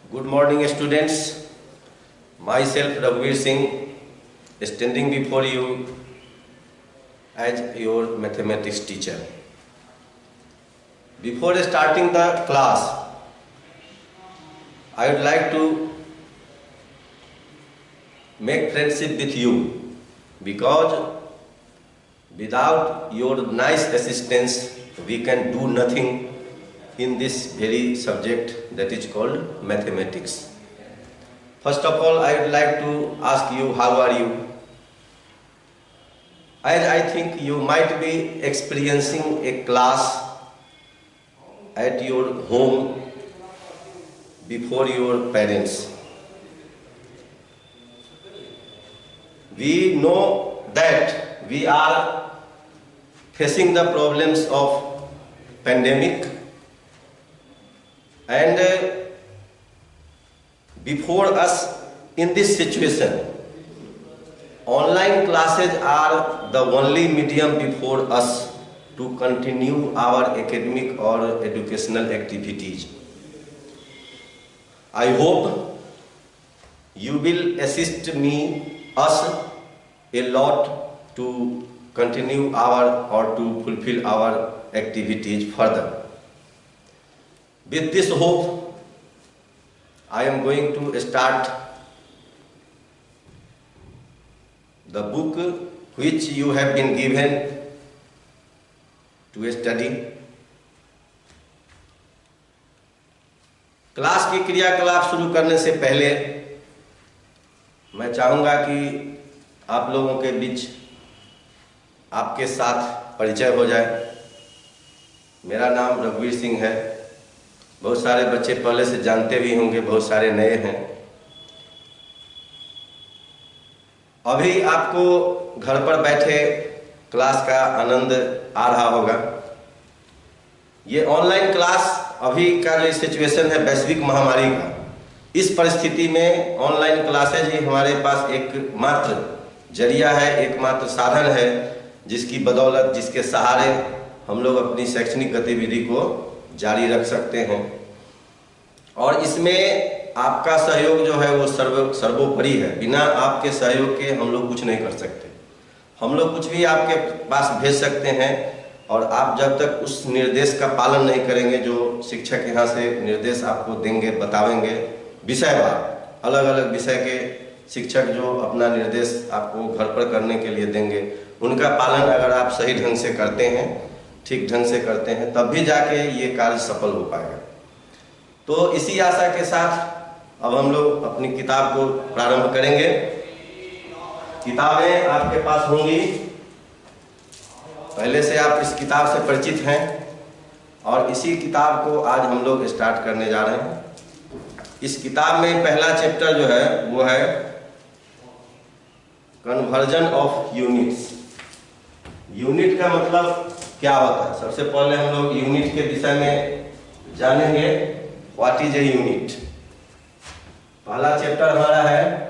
Good morning, students. Myself, Raghuvir Singh, standing before you as your mathematics teacher. Before starting the class, I would like to make friendship with you because without your nice assistance, we can do nothing in this very subject that is called mathematics. First of all, I would like to ask you, how are you? As I think you might be experiencing a class at your home before your parents. We know that we are facing the problems of pandemic, and before us in this situation, online classes are the only medium before us to continue our academic or educational activities. I hope you will assist us a lot to continue to fulfill our activities further. With this hope, I am going to start the book which you have been given to study. Class की क्रियाकलाप शुरू करने से पहले मैं चाहूँगा कि आप लोगों के बीच आपके साथ परिचय हो जाए। मेरा नाम रघुवीर सिंह है। बहुत सारे बच्चे पहले से जानते भी होंगे, बहुत सारे नए हैं। अभी आपको घर पर बैठे क्लास का आनंद आ रहा होगा। ये ऑनलाइन क्लास अभी का जो सिचुएशन है वैश्विक महामारी का, इस परिस्थिति में ऑनलाइन क्लासेज ही हमारे पास एकमात्र जरिया है, एकमात्र साधन है जिसकी बदौलत, जिसके सहारे हम लोग अपनी शैक्षणिक गतिविधि को जारी रख सकते हैं। और इसमें आपका सहयोग जो है वो सर्वोपरि है। बिना आपके सहयोग के हम लोग कुछ नहीं कर सकते। हम लोग कुछ भी आपके पास भेज सकते हैं और आप जब तक उस निर्देश का पालन नहीं करेंगे, जो शिक्षक यहाँ से निर्देश आपको देंगे, बतावेंगे, विषयवार अलग अलग विषय के शिक्षक जो अपना निर्देश आपको घर पर करने के लिए देंगे, उनका पालन अगर आप सही ढंग से करते हैं, ठीक ढंग से करते हैं, तब भी जाके ये कार्य सफल हो पाएगा। तो इसी आशा के साथ अब हम लोग अपनी किताब को प्रारंभ करेंगे। किताबें आपके पास होंगी, पहले से आप इस किताब से परिचित हैं और इसी किताब को आज हम लोग स्टार्ट करने जा रहे हैं। इस किताब में पहला चैप्टर जो है वो है कन्वर्जन ऑफ यूनिट्स। यूनिट का मतलब क्या होता है, सबसे पहले हम लोग यूनिट के विषय में जानेंगे। What is a unit. पहला चैप्टर हमारा है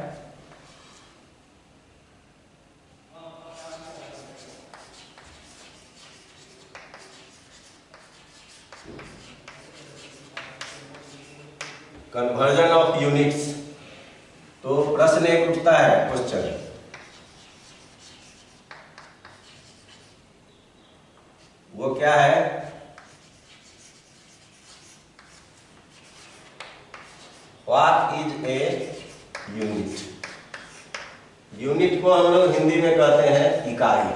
कन्वर्जन ऑफ यूनिट्स। तो प्रश्न एक उठता है, क्वेश्चन, वो क्या है? What is a unit. Unit को हम लोग हिंदी में कहते हैं इकाई।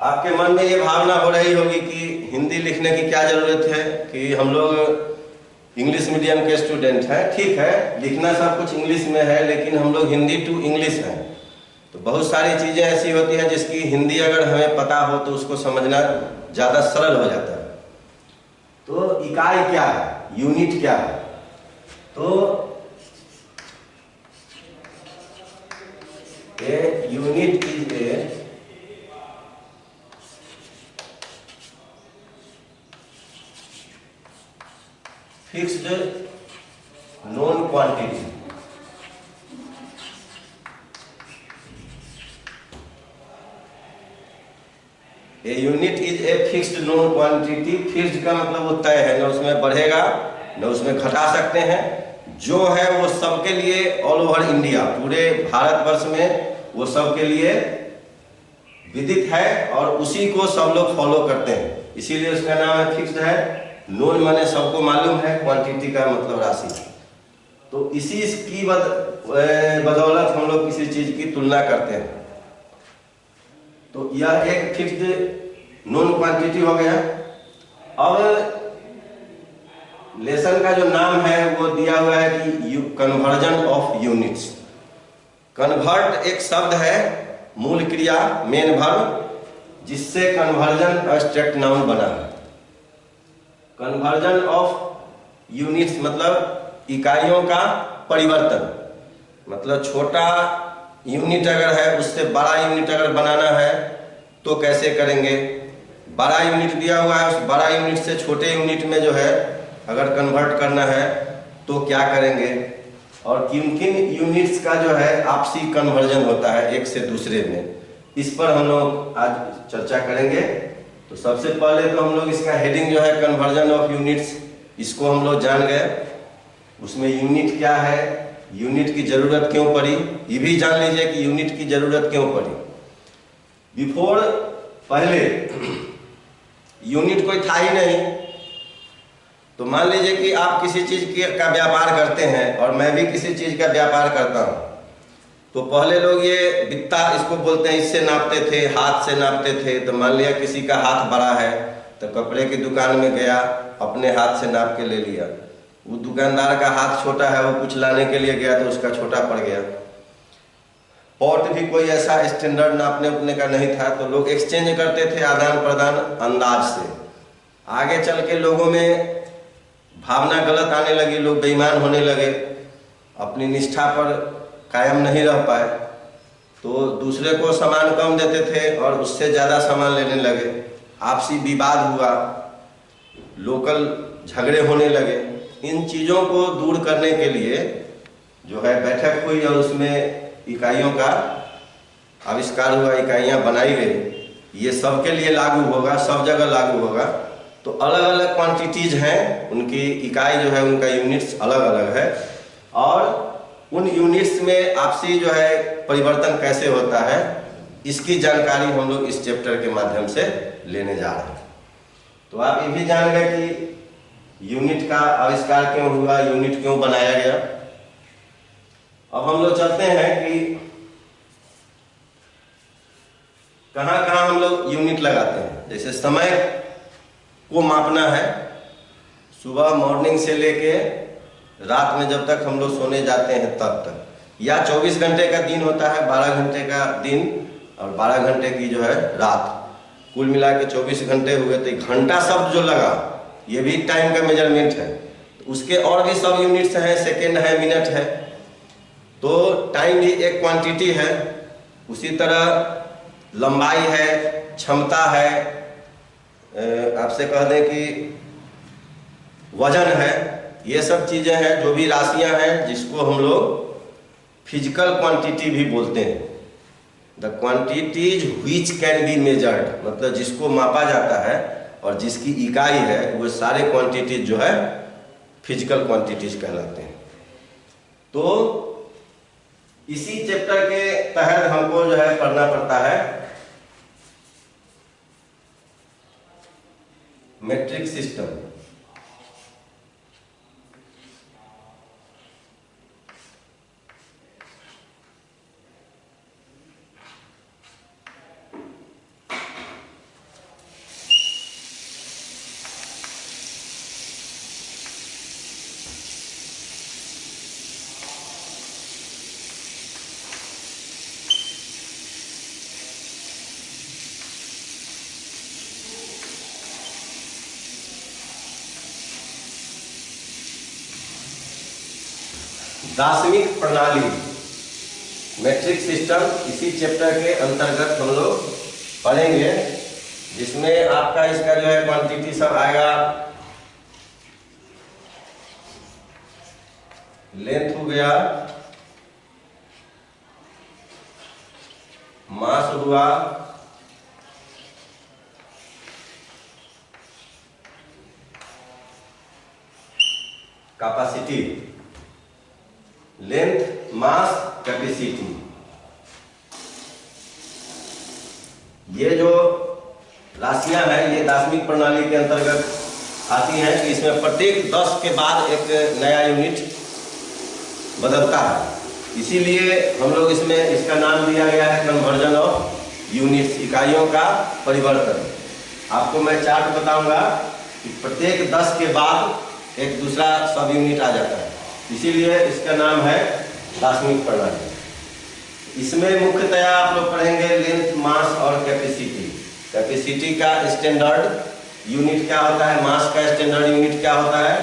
आपके मन में ये भावना हो रही होगी कि हिंदी लिखने की क्या जरूरत है, कि हम लोग इंग्लिश मीडियम के स्टूडेंट हैं। ठीक है, लिखना सब कुछ इंग्लिश में है, लेकिन हम लोग हिंदी टू इंग्लिश हैं। तो बहुत सारी चीजें ऐसी होती हैं जिसकी हिंदी अगर हमें पता हो तो उसको समझना ज्यादा सरल हो जाता है। तो इकाई क्या है, यूनिट क्या है? तो a unit is a fixed known quantity. A unit is a fixed known quantity. Fixed का मतलब वो तय है, न उसमें बढ़ेगा न उसमें घटा सकते हैं। जो है वो सबके लिए ऑल ओवर इंडिया, पूरे भारतवर्ष में वो सबके लिए विदित है और उसी को सब लोग फॉलो करते हैं, इसीलिए उसका नाम है फिक्स्ड है। नोन माने सबको मालूम है, क्वांटिटी का मतलब राशि। तो इसी की बदौलत हम लोग किसी चीज की तुलना करते हैं। तो यह एक फिक्स्ड नोन क्वांटिटी हो गया। अब लेसन का जो नाम है वो दिया हुआ है कि कन्वर्जन ऑफ यूनिट्स। कन्वर्ट एक शब्द है, मूल क्रिया मेन वर्ब, जिससे कन्वर्जन एब्स्ट्रैक्ट नाउन बना है। कन्वर्जन ऑफ यूनिट्स मतलब इकाइयों का परिवर्तन। मतलब छोटा यूनिट अगर है उससे बड़ा यूनिट अगर बनाना है तो कैसे करेंगे। बड़ा यूनिट दिया हुआ है, उस बड़ा यूनिट से छोटे यूनिट में जो है अगर कन्वर्ट करना है तो क्या करेंगे, और किन किन यूनिट्स का जो है आपसी कन्वर्जन होता है एक से दूसरे में, इस पर हम लोग आज चर्चा करेंगे। तो सबसे पहले तो हम लोग इसका हेडिंग जो है कन्वर्जन ऑफ यूनिट्स, इसको हम लोग जान गए। उसमें यूनिट क्या है, यूनिट की जरूरत क्यों पड़ी, ये भी जान लीजिए कि यूनिट की जरूरत क्यों पड़ी। बिफोर पहले यूनिट कोई था ही नहीं। तो मान लीजिए कि आप किसी चीज का व्यापार करते हैं और मैं भी किसी चीज का व्यापार करता हूं। तो पहले लोग ये बित्ता इसको बोलते हैं, इससे नापते थे, हाथ से नापते थे। तो मान लिया किसी का हाथ बड़ा है तो कपड़े की दुकान में गया, अपने हाथ से नाप के ले लिया। वो दुकानदार का हाथ छोटा है, वो कुछ लाने के लिए गया तो उसका छोटा पड़ गया। पॉट भी कोई ऐसा स्टैंडर्ड नापने उपने का नहीं था, तो लोग एक्सचेंज करते थे, आदान प्रदान अंदाज से। आगे चल के लोगों में भावना गलत आने लगी, लोग बेईमान होने लगे, अपनी निष्ठा पर कायम नहीं रह पाए, तो दूसरे को सामान कम देते थे और उससे ज़्यादा सामान लेने लगे। आपसी विवाद हुआ, लोकल झगड़े होने लगे। इन चीज़ों को दूर करने के लिए जो है बैठक हुई और उसमें इकाइयों का आविष्कार हुआ, इकाइयाँ बनाई गई। ये सबके लिए लागू होगा, सब जगह लागू होगा। तो अलग अलग क्वांटिटीज हैं, उनकी इकाई जो है उनका यूनिट्स अलग अलग है, और उन यूनिट्स में आपसी जो है परिवर्तन कैसे होता है इसकी जानकारी हम लोग इस चैप्टर के माध्यम से लेने जा रहे हैं। तो आप ये भी जान गए कि यूनिट का आविष्कार क्यों हुआ, यूनिट क्यों बनाया गया। अब हम लोग चलते हैं कि कहाँ कहाँ हम लोग यूनिट लगाते हैं। जैसे समय को मापना है, सुबह मॉर्निंग से लेके रात में जब तक हम लोग सोने जाते हैं तब तक, या 24 घंटे का दिन होता है, 12 घंटे का दिन और 12 घंटे की जो है रात, कुल मिला के 24 घंटे हुए। तो घंटा शब्द जो लगा ये भी टाइम का मेजरमेंट है। तो उसके और भी सब यूनिट्स हैं, सेकेंड है, मिनट है। तो टाइम भी एक क्वांटिटी है। उसी तरह लंबाई है, क्षमता है, आपसे कह दें कि वजन है, ये सब चीज़ें हैं, जो भी राशियां हैं जिसको हम लोग फिजिकल क्वांटिटी भी बोलते हैं। The quantities which can be measured, मतलब जिसको मापा जाता है और जिसकी इकाई है, वो सारे क्वांटिटीज जो है फिजिकल क्वांटिटीज कहलाते हैं। तो इसी चैप्टर के तहत हमको जो है पढ़ना पड़ता है मेट्रिक सिस्टम। दार्शनिक प्रणाली, मैट्रिक सिस्टम, इसी चैप्टर के अंतर्गत हम लोग पढ़ेंगे, जिसमें आपका इसका जो है क्वांटिटी सब आएगा। लेंथ हो गया, मास हुआ, देखिए, लेंथ मास कैपेसिटी, ये जो राशियां हैं ये दार्शनिक प्रणाली के अंतर्गत आती हैं कि इसमें प्रत्येक 10 के बाद एक नया यूनिट बदलता है। इसीलिए हम लोग इसमें इसका नाम दिया गया है कन्वर्जन ऑफ यूनिट्स, इकाइयों का परिवर्तन। आपको मैं चार्ट बताऊंगा कि प्रत्येक 10 के बाद एक दूसरा सब यूनिट आ जाता है, इसीलिए इसका नाम है दार्शनिक प्रणाली। इसमें मुख्यतया आप लोग पढ़ेंगे लेंथ, मास और कैपेसिटी। कैपेसिटी का स्टैंडर्ड यूनिट क्या होता है, मास का स्टैंडर्ड यूनिट क्या होता है,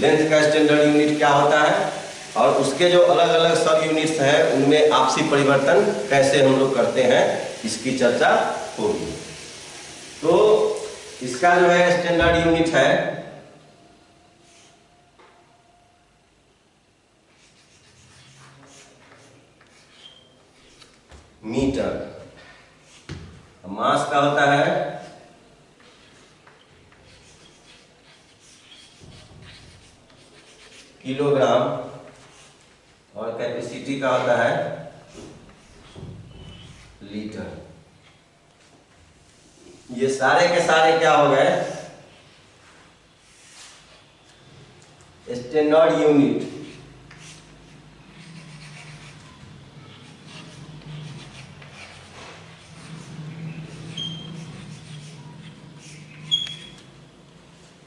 लेंथ का स्टैंडर्ड यूनिट क्या होता है, और उसके जो अलग अलग सब यूनिट्स हैं उनमें आपसी परिवर्तन कैसे हम लोग करते हैं, इसकी चर्चा होगी। तो इसका जो है स्टैंडर्ड यूनिट है मीटर, मास का होता है किलोग्राम और कैपेसिटी का होता है लीटर। ये सारे के सारे क्या हो गए, स्टैंडर्ड यूनिट।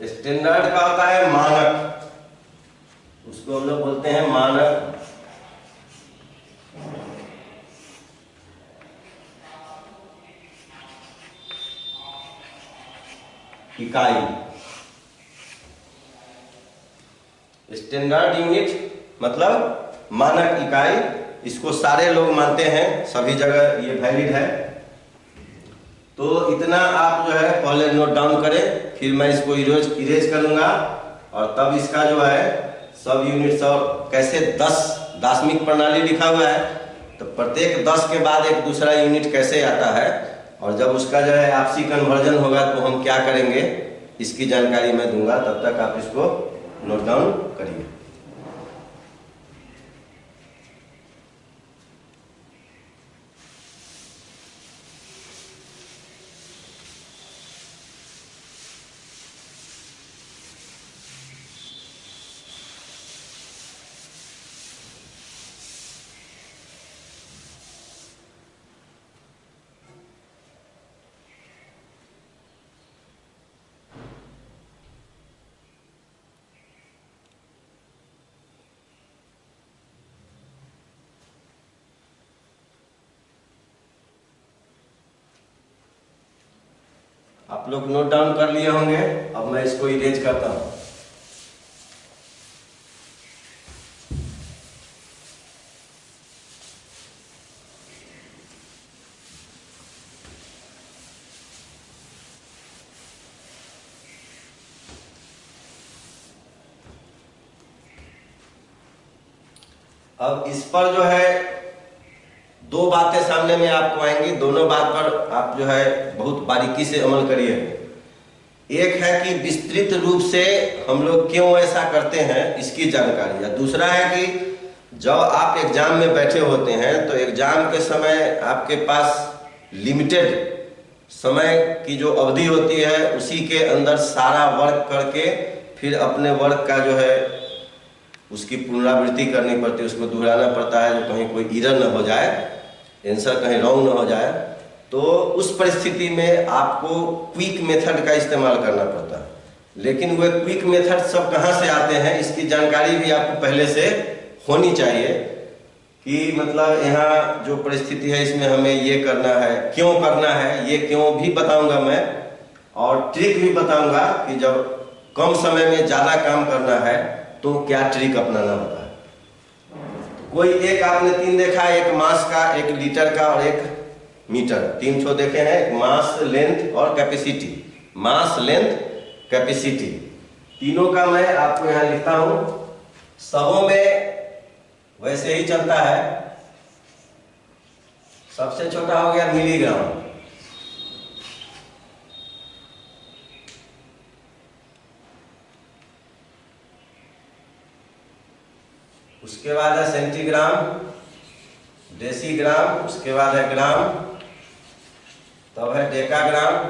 स्टैंडर्ड का होता है मानक, उसको हम लोग बोलते हैं मानक। इकाई, स्टैंडर्ड यूनिट मतलब मानक इकाई, इसको सारे लोग मानते हैं, सभी जगह ये वैलिड है। तो इतना आप जो है पहले नोट डाउन करें, फिर मैं इसको इरेज करूंगा और तब इसका जो है सब यूनिट्स और कैसे 10 दार्शनिक प्रणाली लिखा हुआ है, तो प्रत्येक 10 के बाद एक दूसरा यूनिट कैसे आता है, और जब उसका जो है आपसी कन्वर्जन होगा तो हम क्या करेंगे, इसकी जानकारी मैं दूंगा। तब तक आप इसको नोट डाउन करिए। आप लोग नोट डाउन कर लिए होंगे, अब मैं इसको इरेज करता हूं। अब इस पर जो है दो बातें सामने में आपको आएंगी, दोनों बात पर आप जो है बहुत बारीकी से अमल करिए। एक है कि विस्तृत रूप से हम लोग क्यों ऐसा करते हैं इसकी जानकारी, या दूसरा है कि जब आप एग्जाम में बैठे होते हैं तो एग्जाम के समय आपके पास लिमिटेड समय की जो अवधि होती है उसी के अंदर सारा वर्क करके फिर अपने वर्क का जो है उसकी पुनरावृत्ति करनी पड़ती है, उसको दोहराना पड़ता है, जो कहीं कोई एरर न हो जाए, आंसर कहीं रॉन्ग न हो जाए। तो उस परिस्थिति में आपको क्विक मेथड का इस्तेमाल करना पड़ता है। लेकिन वे क्विक मेथड सब कहाँ से आते हैं इसकी जानकारी भी आपको पहले से होनी चाहिए, कि मतलब यहाँ जो परिस्थिति है इसमें हमें ये करना है, क्यों करना है, ये क्यों भी बताऊंगा मैं, और ट्रिक भी बताऊंगा कि जब कम समय में ज़्यादा काम करना है तो क्या ट्रिक अपनाना होता है। तो कोई एक आपने 3 देखा, एक मास का, एक लीटर का और एक मीटर, 3 ठो देखे हैं, एक मास, लेंथ और कैपेसिटी। मास, लेंथ, कैपेसिटी, तीनों का मैं आपको यहाँ लिखता हूं। सबों में वैसे ही चलता है, सबसे छोटा हो गया मिलीग्राम, उसके बाद है सेंटीग्राम, डेसीग्राम, उसके बाद है ग्राम, तब है डेकाग्राम,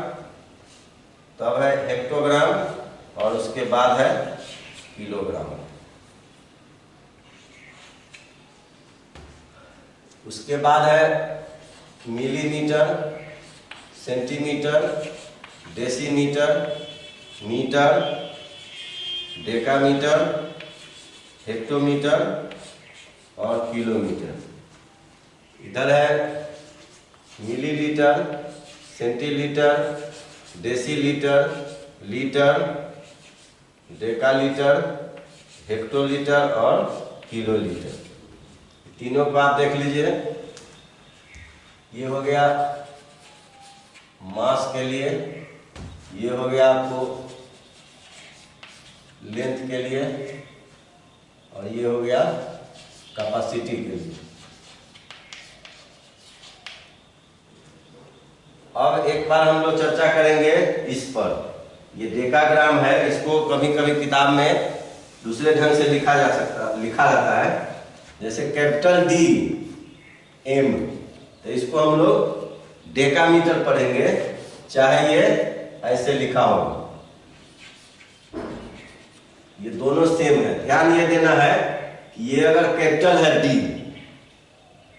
तब है हेक्टोग्राम और उसके बाद है किलोग्राम। उसके बाद है millimetre, centimetre, decimetre, metre, decametre, hectometre और किलोमीटर। इधर है millilitre, centilitre, decilitre, litre, decalitre, hectolitre और किलोलीटर। तीनों को आप देख लीजिए। ये हो गया मास के लिए, ये हो गया आपको लेंथ के लिए और ये हो गया कैपेसिटी के लिए। अब एक बार हम लोग चर्चा करेंगे इस पर। ये डेकाग्राम है, इसको कभी कभी किताब में दूसरे ढंग से लिखा जाता है, जैसे कैपिटल डी एम, तो इसको हम लोग डेकामीटर पढ़ेंगे, चाहे ये ऐसे लिखा हो। ये दोनों सेम है। ध्यान ये देना है कि ये अगर कैपिटल है डी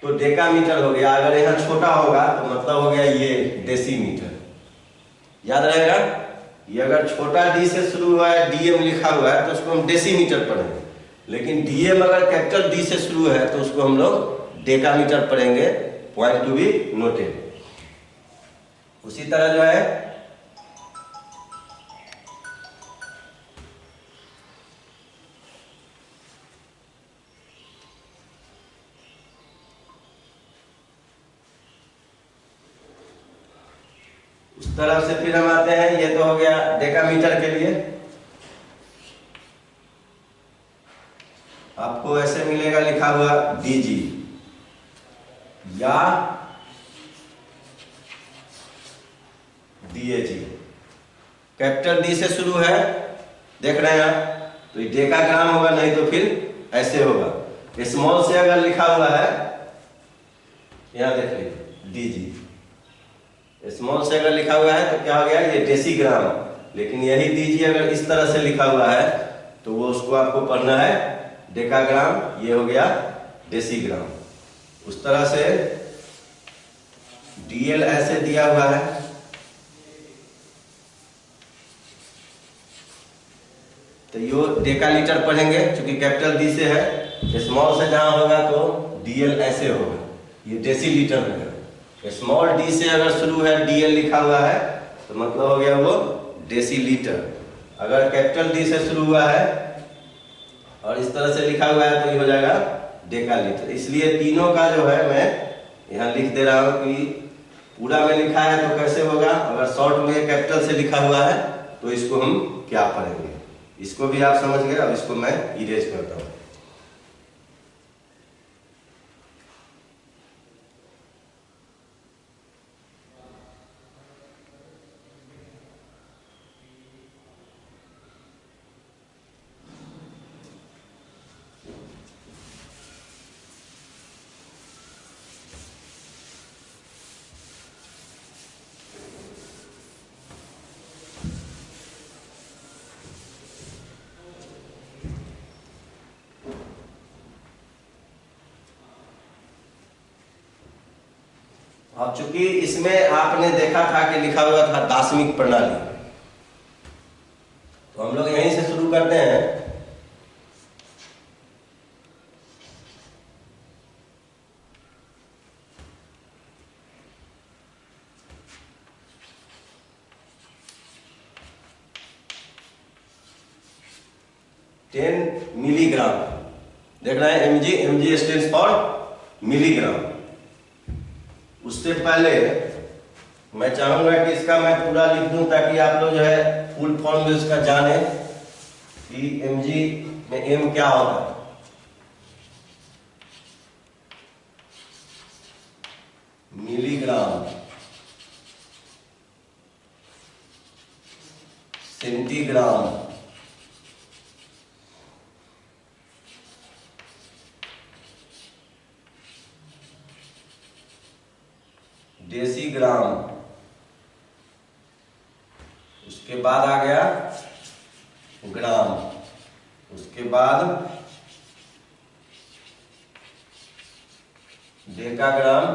तो डेकामीटर हो गया, अगर यहाँ छोटा होगा तो मतलब हो गया ये डेसीमीटर। याद रहेगा, ये अगर छोटा डी से शुरू हुआ है, डीएम लिखा हुआ है, तो उसको हम डेसीमीटर पढ़ेंगे। लेकिन डीएम अगर कैपिटल डी से शुरू है तो उसको हम लोग डेकामीटर पढ़ेंगे। Point to be noted. उसी तरह जो है उस तरफ से फिर हम आते हैं। ये तो हो गया डेकामीटर के लिए। आपको ऐसे मिलेगा लिखा हुआ डीजी या डीएजी। कैपिटल डी से शुरू है, देख रहे हैं आप, तो ये डेकाग्राम होगा, नहीं तो फिर ऐसे होगा। स्मॉल से अगर लिखा हुआ है, यहां देख लीजिए डीजी, स्मॉल से अगर लिखा हुआ है तो क्या हो गया, ये डेसीग्राम। लेकिन यही डीजी अगर इस तरह से लिखा हुआ है तो वो उसको आपको पढ़ना है डेकाग्राम। ये हो गया डेसीग्राम। उस तरह से डीएल ऐसे दिया हुआ है, तो ये डेकालीटर पढ़ेंगे, क्योंकि कैपिटल डी से है। स्मॉल से जहां होगा तो डीएल ऐसे होगा, ये डेसीलीटर होगा। स्मॉल डी से अगर शुरू है, डीएल लिखा हुआ है, तो मतलब हो गया वो डेसीलीटर। अगर कैपिटल डी से शुरू हुआ है और इस तरह से लिखा हुआ है तो ये हो जाएगा डेकालीटर। इसलिए तीनों का जो है मैं यहाँ लिख दे रहा हूँ कि पूरा में लिखा है तो कैसे होगा, अगर शॉर्ट में कैपिटल से लिखा हुआ है तो इसको हम क्या पढ़ेंगे। इसको भी आप समझ गए। अब इसको मैं इरेज करता हूँ। अब चूंकि इसमें आपने देखा था कि लिखा हुआ था दार्शनिक प्रणाली, तो हम लोग यहीं से शुरू करते हैं। मिलीग्राम देख रहे हैं, MG, MG stands for milligram. उससे पहले मैं चाहूंगा कि इसका मैं पूरा लिख दूं ताकि आप लोग जो है फुल फॉर्म में उसका जाने कि एमजी में एम क्या होता है। मिलीग्राम, सेंटीग्राम, डेसीग्राम, उसके बाद आ गया ग्राम, उसके बाद डेकाग्राम,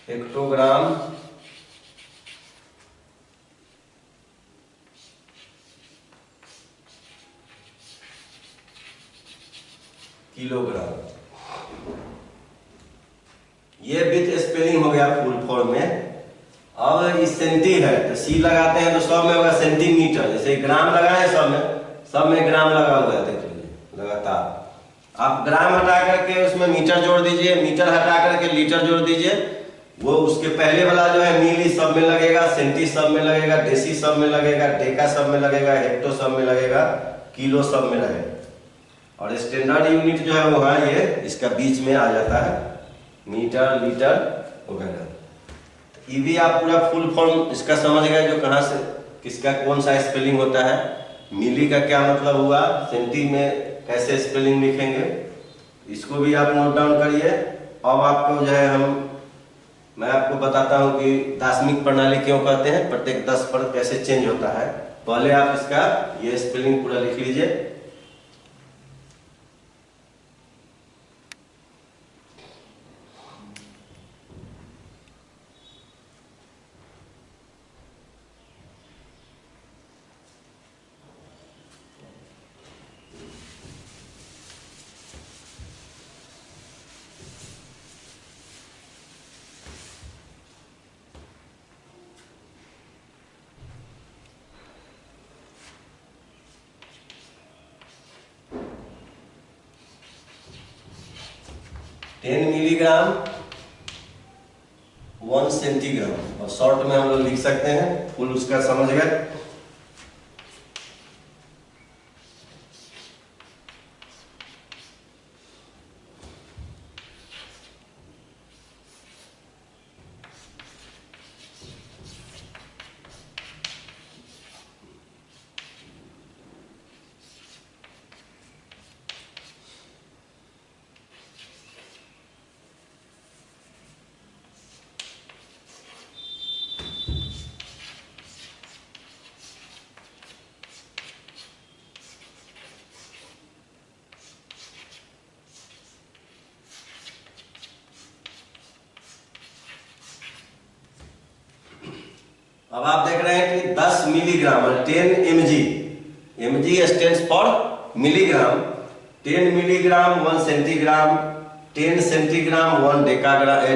हेक्टोग्राम, किलोग्राम। ये विथ स्पेलिंग हो गया फुल फॉर्म में। अब इस सेंटी है तो सी लगाते हैं तो सब में होगा सेंटीमीटर, जैसे ग्राम लगाए सब में ग्राम लगा हुआ है, देख लीजिए लगातार। आप ग्राम हटा करके उसमें मीटर जोड़ दीजिए, मीटर हटा करके लीटर जोड़ दीजिए, वो उसके पहले वाला जो है मिली सब में लगेगा, सेंटी सब में लगेगा, डेसी सब में लगेगा, डेका सब में लगेगा, हेक्टो सब में लगेगा, किलो सब में लगेगा। और स्टैंडर्ड यूनिट जो है वो है ये, इसका बीच में आ जाता है मीटर, लीटर वगैरह। ये भी आप पूरा फुल फॉर्म इसका समझ गए, जो कहाँ से किसका कौन सा स्पेलिंग होता है, मिली का क्या मतलब हुआ, सेंटी में कैसे स्पेलिंग लिखेंगे, इसको भी आप नोट डाउन करिए। अब आपको जो है मैं आपको बताता हूँ कि दार्शनिक प्रणाली क्यों कहते हैं, प्रत्येक 10 पर कैसे चेंज होता है। पहले आप इसका ये स्पेलिंग पूरा लिख लीजिए। टेन मिलीग्राम 1 सेंटीग्राम, और शॉर्ट में हम लोग लिख सकते हैं, फुल उसका समझ गए। अब आप देख रहे हैं कि 10 milligram 10 mg, mg stands for milligram, 10 milligram 1 centigram, 10 centigram 1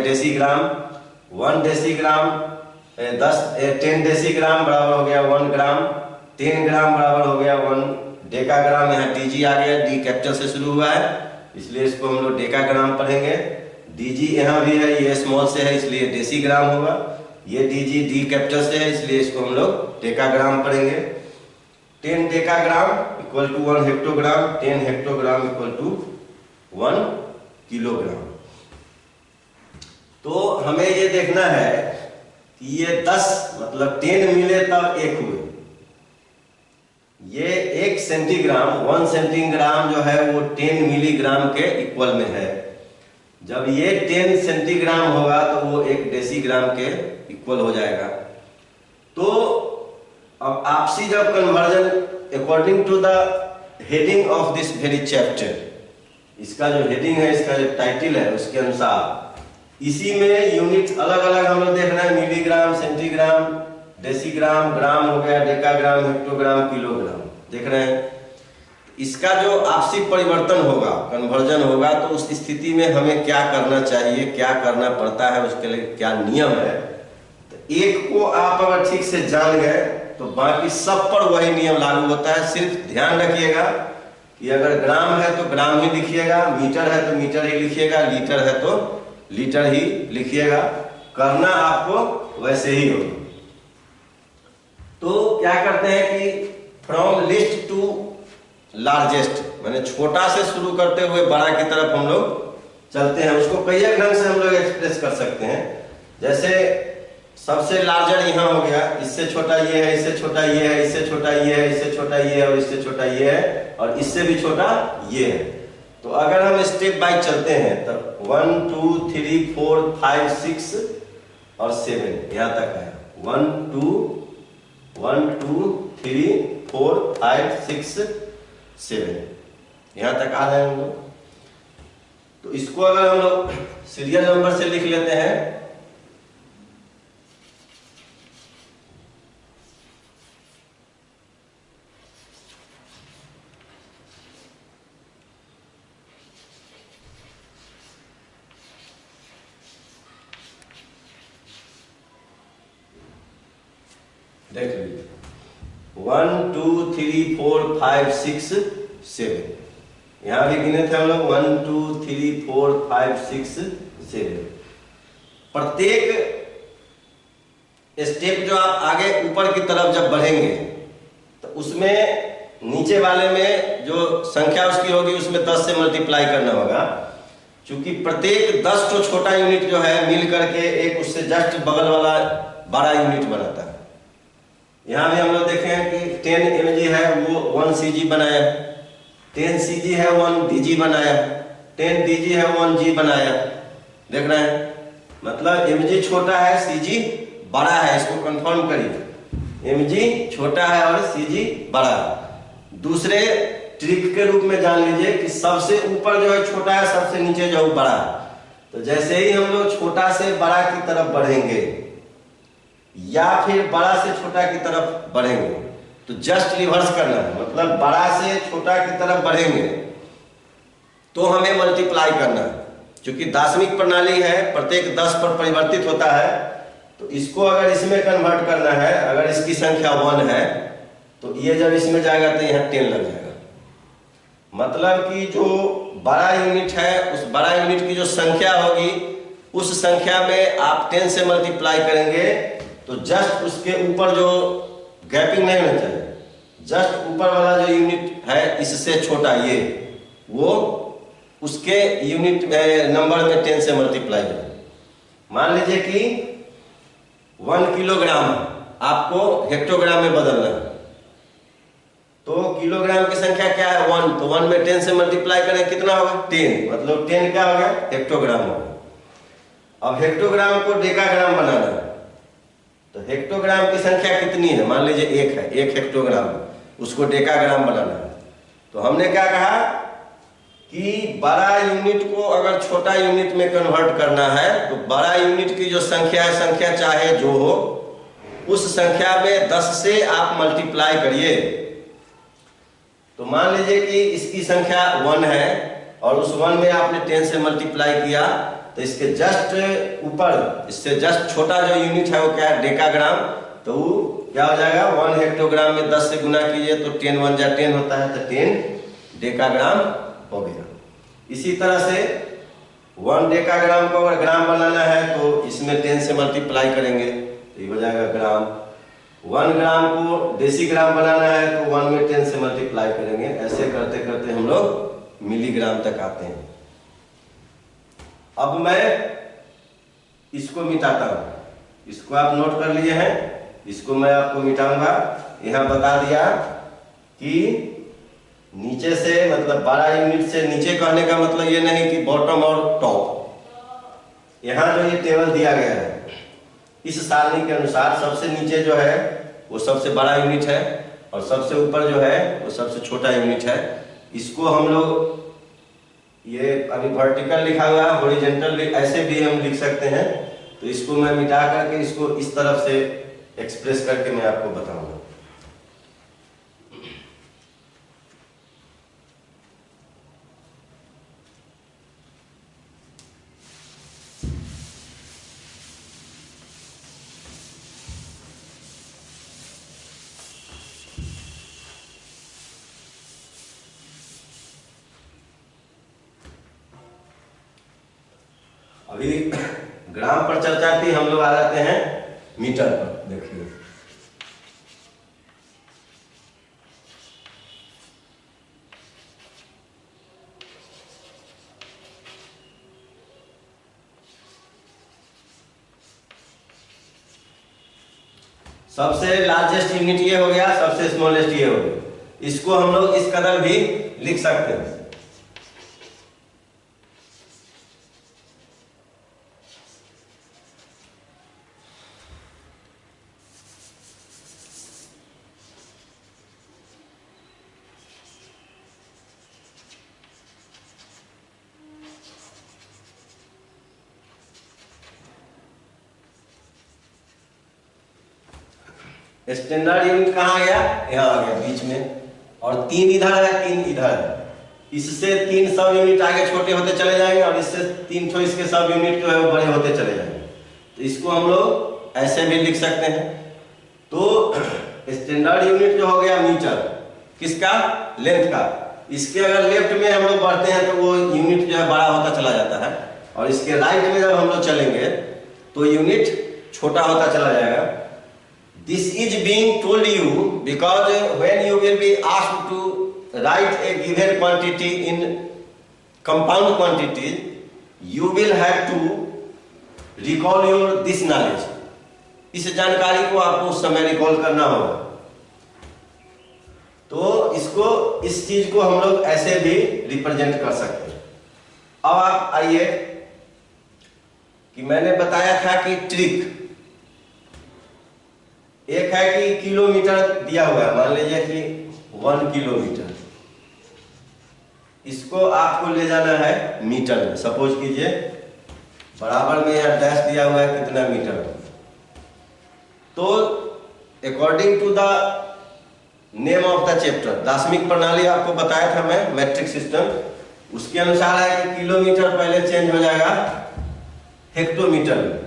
decigram, 1 decigram 10 decigram बराबर हो गया 1 ग्राम, 10 ग्राम बराबर हो गया 1 डेकाग्राम। यहाँ डीजी आ गया, डी कैपिटल से शुरू हुआ है इसलिए इसको हम लोग डेकाग्राम पढ़ेंगे। डीजी यहाँ भी है, ये स्मॉल से है इसलिए डेसीग्राम होगा, ये डीजी डी कैपिटल से है इसलिए इसको हम लोग डेकाग्राम पढ़ेंगे। 10 decagram equal to 1 hectogram, 10 hectogram equal to 1 kilogram. तो हमें ये देखना है कि ये 10 मतलब 10 मिले तब 1 हुए। ये 1 सेंटीग्राम 1 सेंटीग्राम जो है वो 10 मिलीग्राम के इक्वल में है। जब ये 10 सेंटीग्राम होगा तो वो 1 डेसीग्राम के इक्वल हो जाएगा। तो अब आपसी जब conversion according to the heading of this very chapter, इसका जो हेडिंग है, इसका जो टाइटल है उसके अनुसार इसी में यूनिट अलग अलग हम लोग देख रहे हैं, मिलीग्राम, सेंटीग्राम, डेसीग्राम, ग्राम हो गया, डेकाग्राम, हेक्टोग्राम, किलोग्राम देख रहे हैं। इसका जो आपसी परिवर्तन होगा, कन्वर्जन होगा, तो उस स्थिति में हमें क्या करना चाहिए, क्या करना पड़ता है, उसके लिए क्या नियम है। तो एक को आप अगर ठीक से जान गए तो बाकी सब पर वही नियम लागू होता है। सिर्फ ध्यान रखिएगा कि अगर ग्राम है तो ग्राम ही लिखिएगा, मीटर है तो मीटर ही लिखिएगा, लीटर है तो लीटर ही लिखिएगा, करना आपको वैसे ही होगा। तो क्या करते हैं कि फ्रॉम लिस्ट टू लार्जेस्ट, मैंने छोटा से शुरू करते हुए बड़ा की तरफ हम लोग चलते हैं। उसको कई ढंग से हम लोग एक्सप्रेस कर सकते हैं। जैसे सबसे लार्जर यहाँ हो गया, इससे छोटा ये है, इससे छोटा ये है, इससे छोटा ये है, इससे छोटा ये है, और इससे छोटा ये है, और इससे भी छोटा ये है। तो अगर हम स्टेप बाय चलते हैं तो 1 2 3 4 5 6 और 7 यहाँ तक है। 1 2 3 4 5 6 7 यहाँ तक आ रहे हैं हम लोग। तो इसको अगर हम लोग सीरियल नंबर से लिख लेते हैं, देख लीजिए 1 2 3 4 5 6 7, यहां भी गिने थे हम लोग 1 2 3 4 5 6 7। प्रत्येक स्टेप जो आप आगे ऊपर की तरफ जब बढ़ेंगे तो उसमें नीचे वाले में जो संख्या उसकी होगी उसमें 10 से मल्टीप्लाई करना होगा, क्योंकि प्रत्येक 10 तो छोटा यूनिट जो है मिल करके एक उससे जस्ट बगल वाला बड़ा यूनिट बनाता है। यहाँ भी हम लोग देखे हैं कि 10 mg है वो 1 cg बनाया, 10 cg है 1 dg बनाया, 10 dg है 1 g बनाया। देख रहे हैं, मतलब mg छोटा है cg बड़ा है, इसको कंफर्म करिए। mg छोटा है और cg बड़ा है। दूसरे ट्रिक के रूप में जान लीजिए कि सबसे ऊपर जो है छोटा है, सबसे नीचे जो है बड़ा है। तो जैसे ही हम लोग छोटा से बड़ा की तरफ बढ़ेंगे या फिर बड़ा से छोटा की तरफ बढ़ेंगे तो जस्ट रिवर्स करना है, मतलब बड़ा से छोटा की तरफ बढ़ेंगे तो हमें मल्टीप्लाई करना है। क्योंकि दार्शनिक प्रणाली है, प्रत्येक 10 पर परिवर्तित होता है, तो इसको अगर इसमें कन्वर्ट करना है, अगर इसकी संख्या 1 है तो ये जब इसमें जाएगा तो यहाँ 10 लग जाएगा। मतलब कि जो बड़ा यूनिट है उस बड़ा यूनिट की जो संख्या होगी उस संख्या में आप 10 से मल्टीप्लाई करेंगे तो जस्ट उसके ऊपर जो गैपिंग नहीं होना चाहिए, जस्ट ऊपर वाला जो यूनिट है इससे छोटा ये, वो उसके यूनिट नंबर में 10 से मल्टीप्लाई करें। मान लीजिए कि 1 किलोग्राम आपको हेक्टोग्राम में बदलना है, तो किलोग्राम की संख्या क्या है 1, तो 1 में 10 से मल्टीप्लाई करें कितना होगा 10, मतलब 10 क्या हो गया हेक्टोग्राम होगा। अब हेक्टोग्राम को डेकाग्राम बनाना है, तो हेक्टोग्राम की संख्या कितनी है, मान लीजिए 1 है, 1 हेक्टोग्राम, उसको डेकाग्राम बनाना है। तो हमने क्या कहा कि बड़ा यूनिट को अगर छोटा यूनिट में कन्वर्ट करना है तो बड़ा यूनिट की जो संख्या है, संख्या चाहे जो हो, उस संख्या में 10 से आप मल्टीप्लाई करिए। तो मान लीजिए कि इसकी संख्या 1 है और उस 1 में आपने 10 से मल्टीप्लाई किया तो इसके जस्ट ऊपर, इससे जस्ट छोटा जो यूनिट है वो क्या है डेकाग्राम, तो वो क्या हो जाएगा 1 हेक्टोग्राम में 10 से गुना कीजिए तो 10 1 जा 10 होता है, तो 10 डेकाग्राम हो गया। इसी तरह से 1 डेकाग्राम को अगर ग्राम बनाना है तो इसमें 10 से मल्टीप्लाई करेंगे तो ये हो जाएगा ग्राम। 1 ग्राम को डेसीग्राम बनाना है तो 1 में 10 से मल्टीप्लाई करेंगे। ऐसे करते करते हम लोग मिलीग्राम तक आते हैं। अब मैं इसको मिटाता हूं, इसको आप नोट कर लिए हैं, इसको मैं आपको मिटाऊंगा। यहां बता दिया कि नीचे से, मतलब 12 यूनिट से नीचे कहने का मतलब ये नहीं कि बॉटम और टॉप। यहां जो ये टेबल दिया गया है इस सारणी के अनुसार सबसे नीचे जो है वो सबसे बड़ा यूनिट है और सबसे ऊपर जो है वो सबसे छोटा यूनिट है। इसको हम लोग, ये अभी वर्टिकल लिखा हुआ है, हॉरिजॉन्टल ऐसे भी हम लिख सकते हैं। तो इसको मैं मिटा करके इसको इस तरफ से एक्सप्रेस करके मैं आपको बताऊंगा। अभी ग्राम पर चर्चा थी, हम लोग आ जाते हैं मीटर पर। देखिए सबसे लार्जेस्ट यूनिट ये हो गया, सबसे स्मॉलेस्ट ये हो गया। इसको हम लोग इस कदर भी लिख सकते हैं। स्टैंडर्ड यूनिट कहाँ आ गया, यहाँ आ गया बीच में, और 3 इधर है 3 इधर है। इससे 3 सब यूनिट आगे छोटे होते चले जाएंगे और इससे 3 इसके सब यूनिट जो है वो बड़े होते चले जाएंगे। तो इसको हम लोग ऐसे भी लिख सकते हैं। तो स्टैंडर्ड यूनिट जो हो गया मीटर, किसका, लेंथ का। इसके अगर लेफ्ट में हम लोग बढ़ते हैं तो वो यूनिट जो है बड़ा होता चला जाता है, और इसके राइट में जब हम लोग चलेंगे तो यूनिट छोटा होता चला जाएगा। This is being told you because when you will be asked to write a given quantity in compound quantities, you will have to recall your this knowledge. इस जानकारी को आपको उस समय रिकॉल करना होगा। तो इसको, इस चीज को हम लोग ऐसे भी रिप्रेजेंट कर सकते हैं। अब आप आइए कि मैंने बताया था कि ट्रिक एक है कि किलोमीटर दिया हुआ है, मान लीजिए कि 1 किलोमीटर, इसको आपको ले जाना है मीटर में। सपोज कीजिए बराबर में यहाँ डैश दिया हुआ है कितना मीटर। तो according to the name of the chapter, दार्शनिक प्रणाली आपको बताया था मैं, मैट्रिक सिस्टम, उसके अनुसार है कि किलोमीटर पहले चेंज हो जाएगा हेक्टोमीटर में।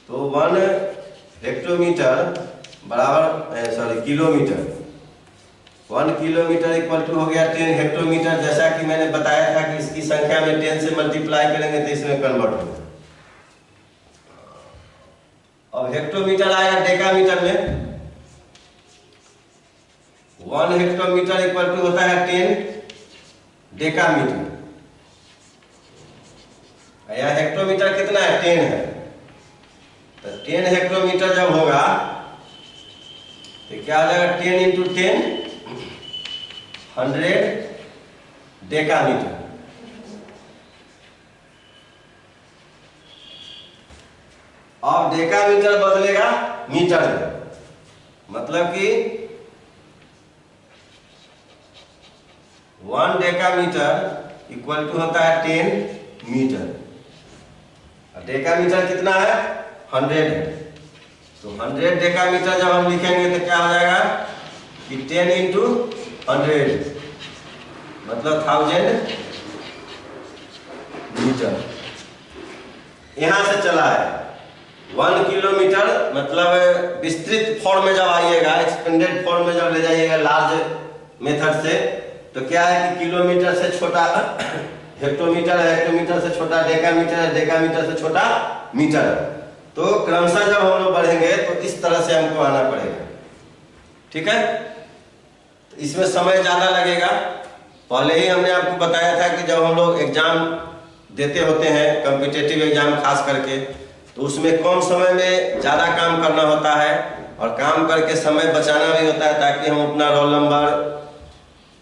तो 1 हेक्टोमीटर बराबर किलोमीटर, 1 किलोमीटर इक्वल टू हो गया 10 हेक्टोमीटर। जैसा कि मैंने बताया था कि इसकी संख्या में 10 से मल्टीप्लाई करेंगे तो इसमें कन्वर्ट होगा। अब हेक्टोमीटर आएगा डेकामीटर में। 1 हेक्टोमीटर इक्वल टू होता है 10 डेकामीटर। यहाँ हेक्टोमीटर कितना है, 10 है। तो 10 हेक्टोमीटर जब होगा तो क्या हो जाएगा, 10 इंटू 10 100 डेकामीटर। अब डेकामीटर बदलेगा मीटर में, मतलब कि 1 डेकामीटर इक्वल टू होता है 10 मीटर। डेकामीटर कितना है, 100 है। तो 100 डेकामीटर जब हम लिखेंगे तो क्या हो जाएगा कि 10 इंटू 100 मतलब 1000 मीटर। यहां से चला है 1 किलोमीटर, मतलब विस्तृत फॉर्म में जब आइएगा, एक्सपेंडेड फॉर्म में जब ले जाइएगा लार्ज मेथड से, तो क्या है कि किलोमीटर से छोटा हेक्टोमीटर है, हेक्टोमीटर से छोटा डेकामीटर है, डेकामीटर से छोटा मीटर है। तो क्रमशः जब हम लोग बढ़ेंगे तो इस तरह से हमको आना पड़ेगा, ठीक है। तो इसमें समय ज्यादा लगेगा। पहले ही हमने आपको बताया था कि जब हम लोग एग्जाम देते होते हैं, कॉम्पिटिटिव एग्जाम खास करके, तो उसमें कम समय में ज्यादा काम करना होता है और काम करके समय बचाना भी होता है, ताकि हम अपना रोल नंबर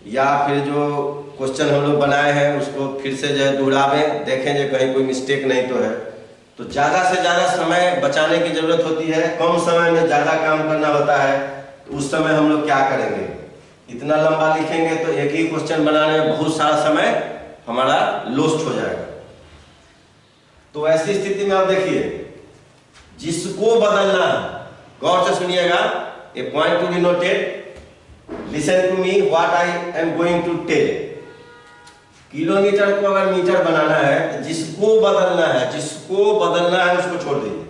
या फिर जो क्वेश्चन हम लोग बनाए हैं उसको फिर से जो है दोहरावें, देखें जो कहीं कोई मिस्टेक नहीं तो है। तो ज्यादा से ज्यादा समय बचाने की जरूरत होती है, कम समय में ज्यादा काम करना होता है। तो उस समय हम लोग क्या करेंगे, इतना लंबा लिखेंगे तो एक ही क्वेश्चन बनाने में बहुत सारा समय हमारा लॉस्ट हो जाएगा। तो ऐसी स्थिति में आप देखिए, जिसको बदलना है, गौर से सुनिएगा, a point to be noted, listen to me what I am going to tell. Kilometre को अगर मीटर बनाना है तो जिसको बदलना है, जिसको बदलना है उसको छोड़ दीजिए,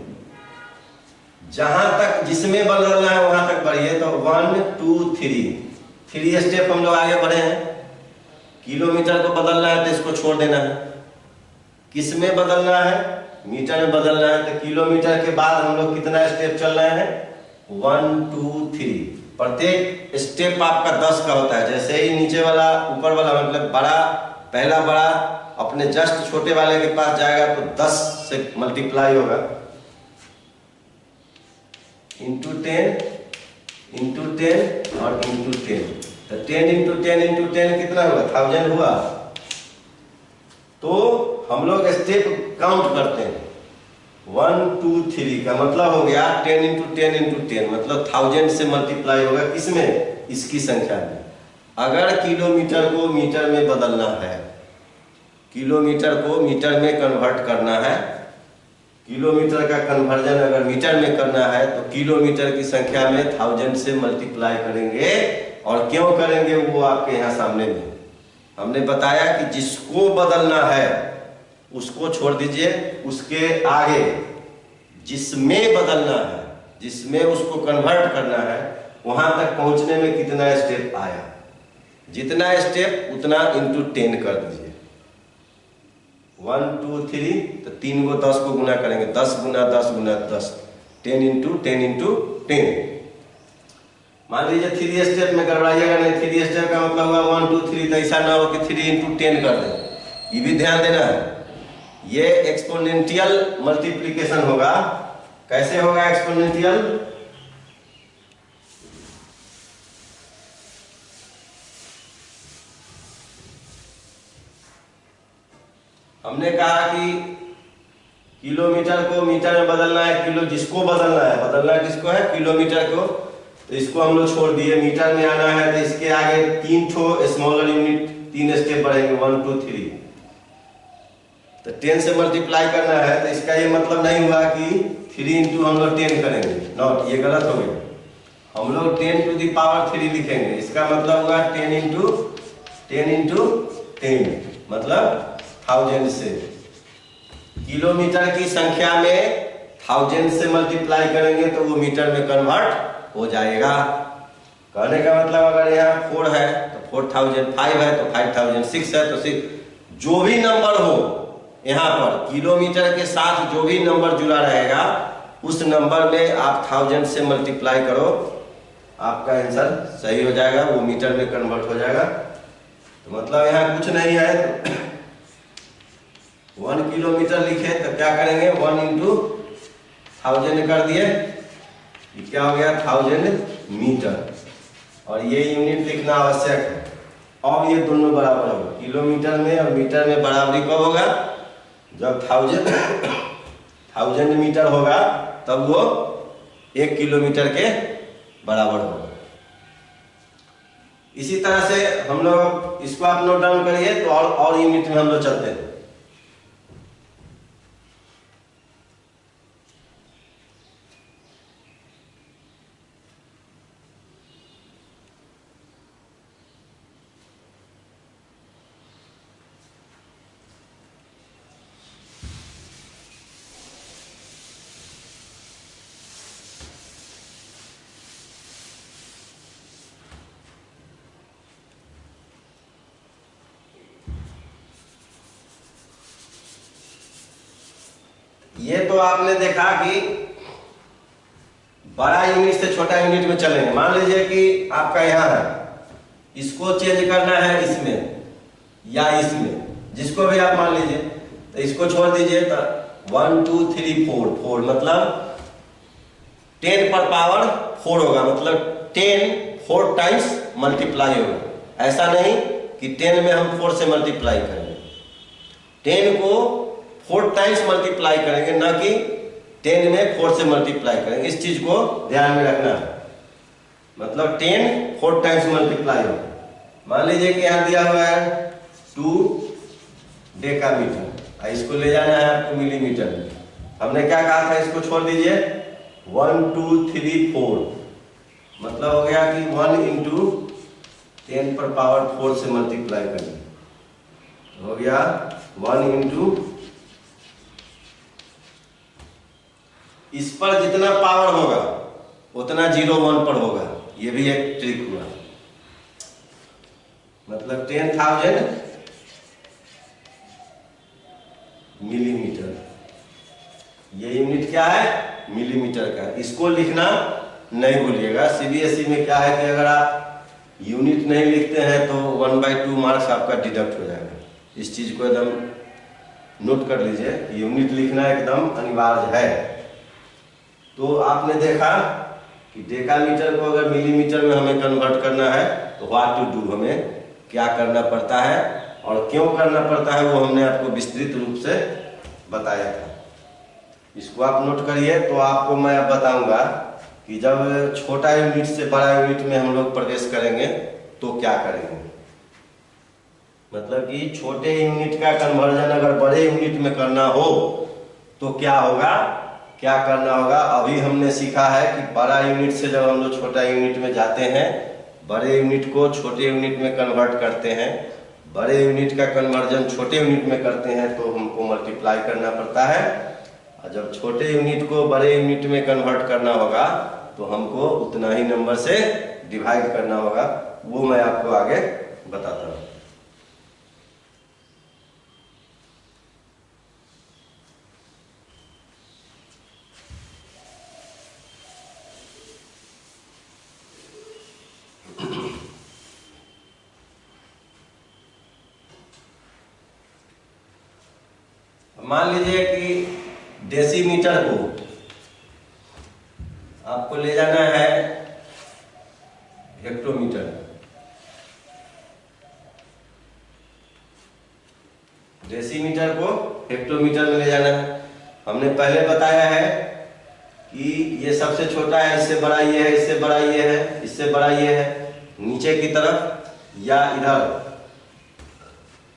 जहां तक जिसमें बदलना है वहां तक बढ़िए। तो 1 2 3 स्टेप हम लोग आगे बढ़े हैं। किलोमीटर को बदलना है तो इसको छोड़ देना है। किस में बदलना है, मीटर में बदलना है। तो किलोमीटर के बाद हम लोग कितना स्टेप चल रहे हैं, 1 2 3। प्रत्येक स्टेप आपका 10 का होता है। जैसे ही नीचे वाला ऊपर वाला मतलब बड़ा, पहला बड़ा अपने जस्ट छोटे वाले के पास जाएगा तो 10 से मल्टीप्लाई होगा, इंटू 10 और इंटू 10। तो 10 इंटू 10 कितना हुआ, 1000 हुआ। तो हम लोग स्टेप काउंट करते हैं, 1 2 3 का मतलब हो गया 10 इंटू 10 मतलब 1000 से मल्टीप्लाई होगा। किसमें, इसकी संख्या में। अगर किलोमीटर को मीटर में बदलना है, किलोमीटर को मीटर में कन्वर्ट करना है, किलोमीटर का कन्वर्जन अगर मीटर में करना है तो किलोमीटर की संख्या में 1000 से मल्टीप्लाई करेंगे। और क्यों करेंगे वो आपके यहाँ सामने में हमने बताया कि जिसको बदलना है उसको छोड़ दीजिए, उसके आगे जिसमें बदलना है, जिसमें उसको कन्वर्ट करना है, वहां तक पहुंचने में कितना स्टेप आया, जितना स्टेप उतना इंटू 10 कर दीजिए। 1 2 3 तो 3 को 10 को गुना करेंगे, 10 गुना 10 गुना 10, 10 इंटू 10 इंटू 10। मान लीजिए 3 स्टेप में करवाइएगा, नहीं 3 स्टेप का मतलब हुआ 1 2 3, तो ऐसा ना हो कि 3 इंटू 10 कर दें। ये भी ध्यान देना है, ये एक्सपोनेंशियल मल्टीप्लिकेशन होगा। कैसे होगा एक्सपोनेंशियल? हमने कहा कि किलोमीटर को मीटर में बदलना है, किलो जिसको बदलना है, बदलना किसको है? किलोमीटर को। तो इसको हम लोग छोड़ दिए, मीटर में आना है तो इसके आगे 3 ठो स्मॉलर यूनिट, 3 स्टेप बढ़ेंगे, 1 2 3। तो 10 से मल्टीप्लाई करना है, तो इसका ये मतलब नहीं हुआ कि 3 इंटू हम लोग 10 करेंगे, नॉट, ये गलत हो गया। हम लोग 10 टू दी पावर 3 लिखेंगे। इसका मतलब हुआ 10 इंटू 10 मतलब 1000 से। किलोमीटर की संख्या में 1000 से मल्टीप्लाई करेंगे तो वो मीटर में कन्वर्ट हो जाएगा। कहने का मतलब अगर यहाँ 4 है तो 4000, 5 है तो 5000, 6 है तो 6, जो भी नंबर हो यहाँ पर किलोमीटर के साथ जो भी नंबर जुड़ा रहेगा उस नंबर में आप 1000 से मल्टीप्लाई करो, आपका आंसर सही हो जाएगा, वो मीटर में कन्वर्ट हो जाएगा। तो मतलब यहाँ कुछ नहीं है, तो 1 किलोमीटर लिखे तो क्या करेंगे, 1 इंटू 1000 कर दिए, ये क्या हो गया 1000 मीटर। और ये यूनिट लिखना आवश्यक है। अब ये दोनों बराबर होगा, किलोमीटर में और मीटर में बराबरी कब होगा? जब 1000 मीटर होगा तब वो 1 किलोमीटर के बराबर होगा। इसी तरह से हम लोग इसको आप नोट डाउन करिए, तो और यूनिट में हम लोग चलते हैं। ये तो आपने देखा कि बड़ा यूनिट से छोटा यूनिट में चलेंगे। मान लीजिए कि आपका यहाँ है, इसको चेंज करना है इसमें या इसमें, जिसको भी आप मान लीजिए, तो इसको छोड़ दीजिए। तो 1 2 3 4 मतलब 10 पर पावर 4 होगा, मतलब 10 4 टाइम्स मल्टीप्लाई होगा। ऐसा नहीं कि 10 में हम 4 से मल्टीप्लाई करेंगे, 10 को 4 टाइम्स मल्टीप्लाई करेंगे, ना कि 10 में 4 से मल्टीप्लाई करेंगे। इस चीज को ध्यान में रखना है, मतलब 10 4 टाइम्स मल्टीप्लाई होगा। मान लीजिए कि यहाँ दिया हुआ है 2 डेकामीटर, इसको ले जाना है आपको मिलीमीटर में। हमने क्या कहा था, इसको छोड़ दीजिए, 1 2 3 4 मतलब हो गया कि 1 इंटू 10 पर पावर 4 से मल्टीप्लाई करेंगे, हो गया 1 इंटू, इस पर जितना पावर होगा उतना 0 1 पर होगा। ये भी एक ट्रिक हुआ, मतलब 10,000 मिलीमीटर, ये यूनिट क्या है, मिलीमीटर का। इसको लिखना नहीं भूलिएगा। सीबीएसई में क्या है कि अगर आप यूनिट नहीं लिखते हैं तो 1/2 मार्क्स आपका डिडक्ट हो जाएगा। इस चीज को एकदम नोट कर लीजिए, यूनिट लिखना एकदम अनिवार्य है। तो आपने देखा कि डेकामीटर को अगर मिलीमीटर में हमें कन्वर्ट करना है तो व्हाट टू डू, हमें क्या करना पड़ता है और क्यों करना पड़ता है, वो हमने आपको विस्तृत रूप से बताया था। इसको आप नोट करिए। तो आपको मैं अब बताऊंगा कि जब छोटा यूनिट से बड़ा यूनिट में हम लोग प्रवेश करेंगे तो क्या करेंगे। मतलब कि छोटे यूनिट का कन्वर्जन अगर बड़े यूनिट में करना हो तो क्या होगा, क्या करना होगा। अभी हमने सीखा है कि बड़ा यूनिट से जब हम लोग छोटा यूनिट में जाते हैं, बड़े यूनिट को छोटे यूनिट में कन्वर्ट करते हैं, बड़े यूनिट का कन्वर्जन छोटे यूनिट में करते हैं तो हमको मल्टीप्लाई करना पड़ता है। और जब छोटे यूनिट को बड़े यूनिट में कन्वर्ट करना होगा तो हमको उतना ही नंबर से डिवाइड करना होगा। वो मैं आपको आगे बताता हूँ। मान लीजिए कि डेसीमीटर को आपको ले जाना है हेक्टोमीटर। डेसीमीटर को हेक्टोमीटर में ले जाना है। हमने पहले बताया है कि ये सबसे छोटा है, इससे बड़ा ये है, इससे बड़ा ये है, इससे बड़ा ये है। नीचे की तरफ या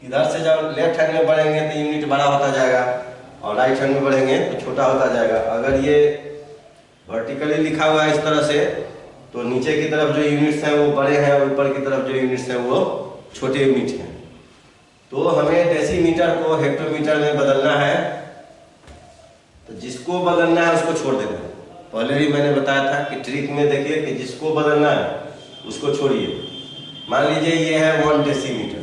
इधर से जब लेफ्ट हैंड में बढ़ेंगे तो यूनिट बड़ा होता जाएगा और राइट हैंड में बढ़ेंगे तो छोटा होता जाएगा। अगर ये वर्टिकली लिखा हुआ है इस तरह से तो नीचे की तरफ जो यूनिट्स हैं वो बड़े हैं और ऊपर की तरफ जो यूनिट्स हैं वो छोटे यूनिट हैं। तो हमें डेसीमीटर को हेक्टोमीटर में बदलना है। तो जिसको बदलना है उसको छोड़ देना है। पहले भी मैंने बताया था कि ट्रिक में देखिए कि जिसको बदलना है उसको छोड़िए। मान लीजिए ये है 1 डेसीमीटर,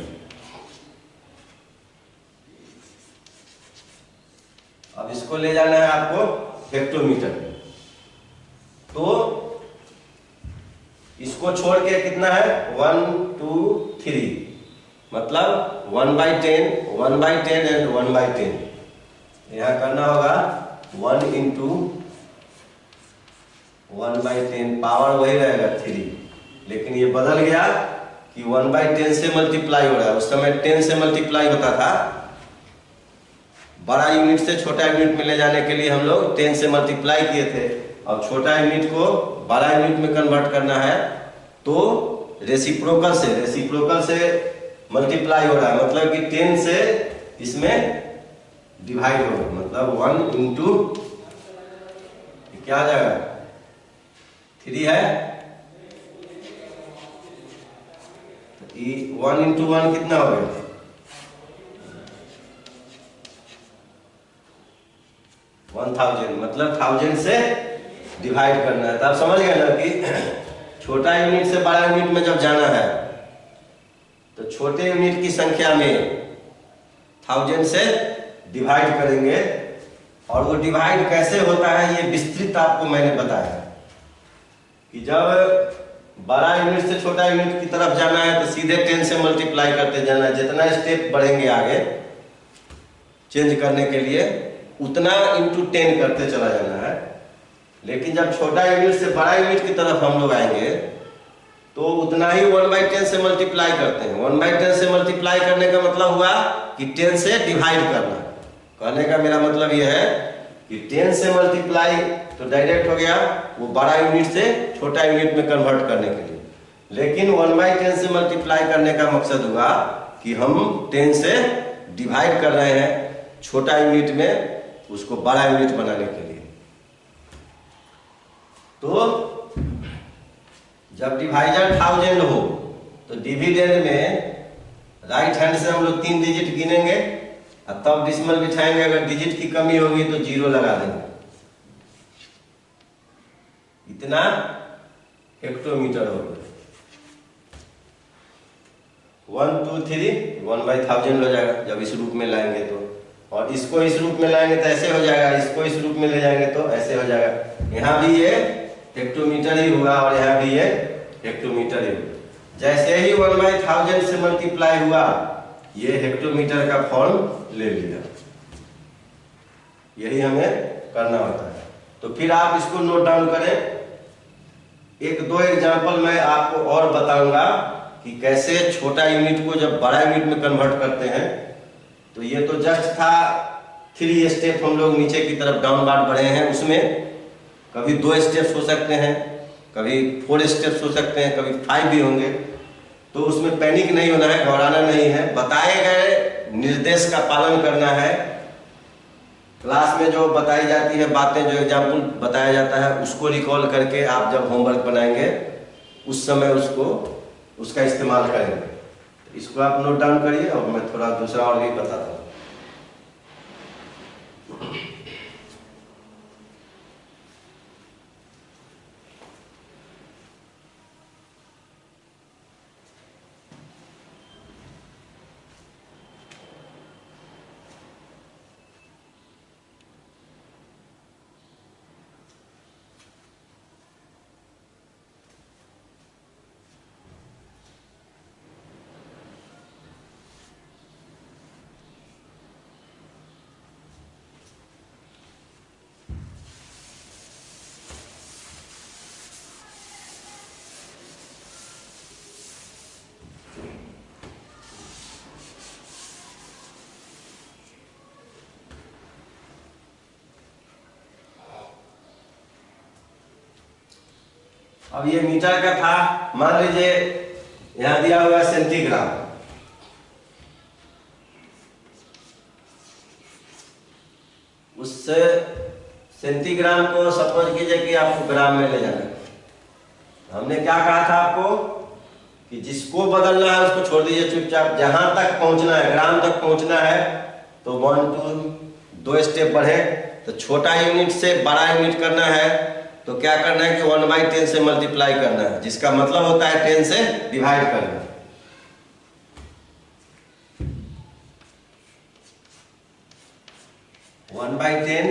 अब इसको ले जाना है आपको हेक्टोमीटर। तो इसको छोड़ के कितना है 1 2 3, मतलब 1/10, 1/10 एंड 1/10। यहां करना होगा 1 × 1/10, पावर वही रहेगा 3, लेकिन ये बदल गया कि 1/10 से मल्टीप्लाई हो रहा है। उस समय 10 से मल्टीप्लाई होता था। बड़ा यूनिट से छोटा यूनिट में ले जाने के लिए हम लोग 10 से मल्टीप्लाई किए थे। अब छोटा यूनिट को बड़ा यूनिट में कन्वर्ट करना है तो रेसिप्रोकल से मल्टीप्लाई हो रहा है, मतलब कि 10 से इसमें डिवाइड होगा, मतलब 1 × क्या आ जाएगा 3 है। 1 × 1 कितना हो गया 1000, मतलब 1000 से डिवाइड करना है। तो आप समझ गए ना कि छोटा यूनिट से बड़ा यूनिट में जब जाना है तो छोटे यूनिट की संख्या में 1000 से डिवाइड करेंगे। और वो डिवाइड कैसे होता है ये विस्तृत आपको मैंने बताया कि जब बड़ा यूनिट से छोटा यूनिट की तरफ जाना है तो सीधे 10 से मल्टीप्लाई करते जाना है। जितना स्टेप बढ़ेंगे आगे चेंज करने के लिए उतना × 10 करते चला जाना है। लेकिन जब छोटा यूनिट से बड़ा यूनिट की तरफ हम लोग आएंगे तो उतना ही 1/10 से मल्टीप्लाई करते हैं। 1/10 से मल्टीप्लाई करने का मतलब हुआ कि 10 से डिवाइड करना। कहने का मेरा मतलब यह है कि 10 से मल्टीप्लाई तो डायरेक्ट हो गया वो बड़ा यूनिट से छोटा यूनिट में कन्वर्ट करने के लिए। लेकिन 1/10 से मल्टीप्लाई करने का मकसद हुआ कि हम 10 से डिवाइड कर रहे हैं छोटा यूनिट में, उसको बड़ा यूनिट बनाने के लिए। तो जब डिवाइजर 1000 हो तो डिविडेंड में राइट हैंड से हम लोग 3 डिजिट गिनेंगे और तब डिसिमल बिठाएंगे। अगर डिजिट की कमी होगी तो 0 लगा देंगे। इतना हेक्टोमीटर हो गया। 1 2 3 1/1000 हो जाएगा जब इस रूप में लाएंगे तो। और इसको इस रूप में लाएंगे तो ऐसे हो जाएगा, इसको इस रूप में ले जाएंगे तो ऐसे हो जाएगा। यहाँ भी ये हेक्टोमीटर ही हुआ और यहाँ भी ये हेक्टोमीटर ही हुआ। जैसे ही 1/1000 से मल्टीप्लाई हुआ ये हेक्टोमीटर का फॉर्म ले लिया। यही हमें करना होता है। तो फिर आप इसको नोट डाउन करें। 1-2 एग्जाम्पल मैं आपको और बताऊंगा कि कैसे छोटा यूनिट को जब बड़ा यूनिट में कन्वर्ट करते हैं। तो ये तो जस्ट था 3 स्टेप हम लोग नीचे की तरफ डाउनवर्ड बढ़े हैं। उसमें कभी 2 स्टेप्स हो सकते हैं, कभी 4 स्टेप्स हो सकते हैं, कभी 5 भी होंगे। तो उसमें पैनिक नहीं होना है, घबराना नहीं है। बताए गए निर्देश का पालन करना है। क्लास में जो बताई जाती है बातें, जो एग्जाम्पल बताया जाता है, उसको रिकॉल करके आप जब होमवर्क बनाएंगे उस समय उसका इस्तेमाल करेंगे। इसको आप नोट डाउन करिए और मैं थोड़ा दूसरा और भी बताता हूँ। अब ये मीटर का था, मान लीजिए यहां दिया हुआ है सेंटीग्राम। उस सेंटीग्राम को सपोज कीजिए कि आपको ग्राम में ले जाना है। हमने क्या कहा था आपको कि जिसको बदलना है उसको छोड़ दीजिए चुपचाप। जहां तक पहुंचना है, ग्राम तक पहुंचना है, तो 2 स्टेप बढ़े। तो छोटा यूनिट से बड़ा यूनिट करना है तो क्या करना है कि 1/10 से मल्टीप्लाई करना है, जिसका मतलब होता है 10 से डिवाइड करना। वन बाई 10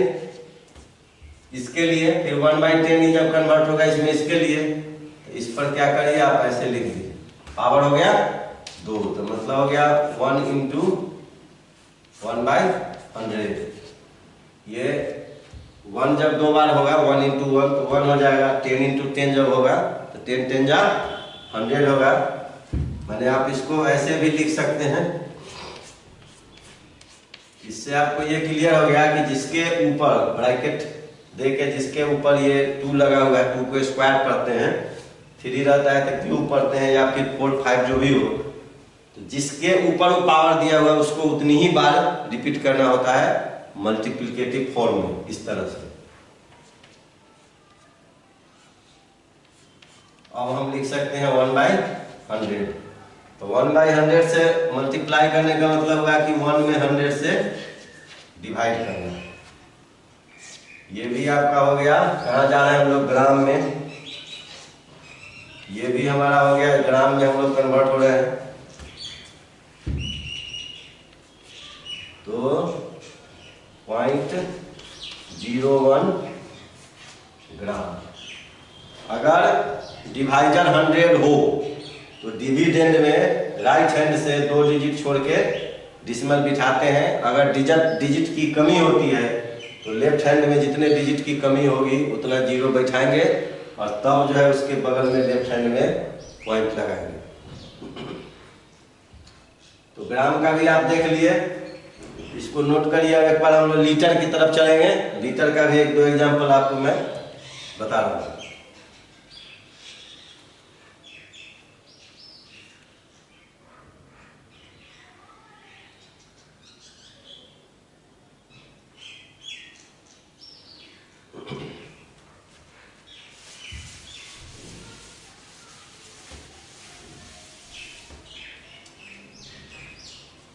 इसके लिए, फिर 1/10 ही जब कन्वर्ट होगा इसमें इसके लिए, तो इस पर क्या करिए आप ऐसे लिख दीजिए। पावर हो गया 2, तो मतलब हो गया 1 इंटू 1/100। ये 1 जब 2 बार होगा 1 इंटू 1 तो 1 हो जाएगा। 10 इंटू 10 जब होगा तो 10 10 जा 100 होगा। मैंने आप इसको ऐसे भी लिख सकते हैं। इससे आपको ये क्लियर हो गया कि जिसके ऊपर ब्रैकेट देके जिसके ऊपर ये 2 लगा हुआ है, 2 को स्क्वायर करते हैं, 3 रहता है तो क्यूब पढ़ते हैं, या फिर 4 5 जो भी हो, तो जिसके ऊपर वो पावर दिया हुआ है उसको उतनी ही बार रिपीट करना होता है मल्टीप्लिकेटिव फॉर्म में, इस तरह से। अब हम लिख सकते हैं 1/100। तो 1/100 से मल्टीप्लाई करने का मतलब होगा कि 1 में 100 से डिवाइड करना। ये भी आपका हो गया। कहाँ जा रहे हैं हम लोग? ग्राम में। ये भी हमारा हो गया, ग्राम में हम लोग कन्वर्ट हो रहे हैं। तो 0.01 ग्राम। अगर डिवाइजर 100 हो तो डिविडेंड में राइट हैंड से 2 डिजिट छोड़ के डिसिमल बिठाते हैं। अगर डिजिट की कमी होती है तो लेफ्ट हैंड में जितने डिजिट की कमी होगी उतना 0 बैठाएंगे और तब जो है उसके बगल में लेफ्ट हैंड में पॉइंट लगाएंगे। तो ग्राम का भी आप देख लिए, इसको नोट करिए। एक बार हम लोग लीटर की तरफ चलेंगे। लीटर का भी 1-2 एग्जाम्पल आपको मैं बता रहा हूँ।